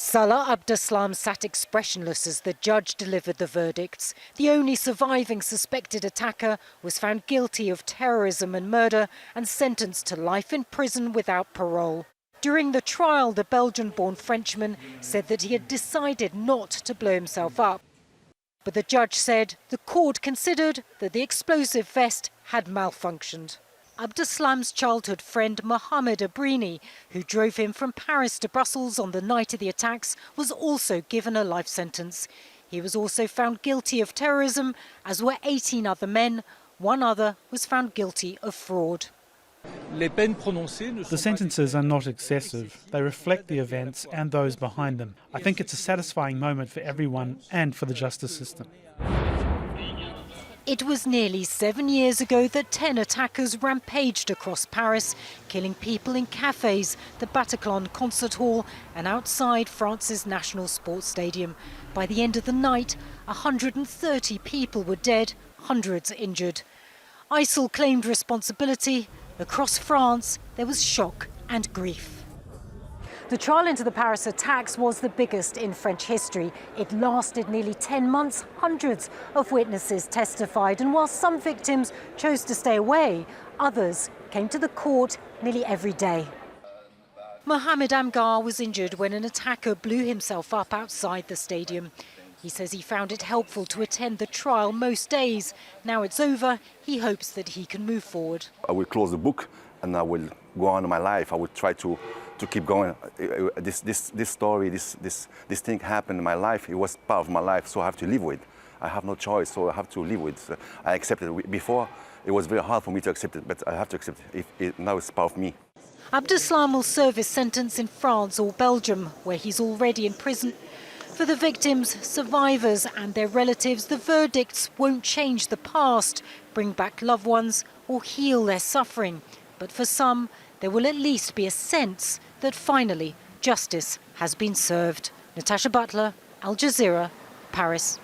Salah Abdeslam sat expressionless as the judge delivered the verdicts. The only surviving suspected attacker was found guilty of terrorism and murder and sentenced to life in prison without parole. During the trial, the Belgian-born Frenchman said that he had decided not to blow himself up. But the judge said the court considered that the explosive vest had malfunctioned. Abdeslam's childhood friend Mohamed Abrini, who drove him from Paris to Brussels on the night of the attacks, was also given a life sentence. He was also found guilty of terrorism, as were 18 other men. One other was found guilty of fraud. The sentences are not excessive. They reflect the events and those behind them. I think it's a satisfying moment for everyone and for the justice system. It was nearly 7 years ago that 10 attackers rampaged across Paris, killing people in cafes, the Bataclan concert hall and outside France's national sports stadium. By the end of the night, 130 people were dead, hundreds injured. ISIL claimed responsibility. Across France, there was shock and grief. The trial into the Paris attacks was the biggest in French history. It lasted nearly 10 months. Hundreds of witnesses testified, and while some victims chose to stay away, others came to the court nearly every day. Mohamed Amgar was injured when an attacker blew himself up outside the stadium. He says he found it helpful to attend the trial most days. Now it's over, he hopes that he can move forward. I will close the book and I will go on in my life. I will try to keep going. This story, this thing happened in my life. It was part of my life, so I have to live with it. I have no choice, so I have to live with it. I accept it. Before, it was very hard for me to accept it, but I have to accept it. Now it's part of me. Abdeslam will serve his sentence in France or Belgium, where he's already in prison. For the victims, survivors and their relatives, the verdicts won't change the past, bring back loved ones or heal their suffering. But for some, there will at least be a sense that finally justice has been served. Natacha, Butler, Al Jazeera, Paris.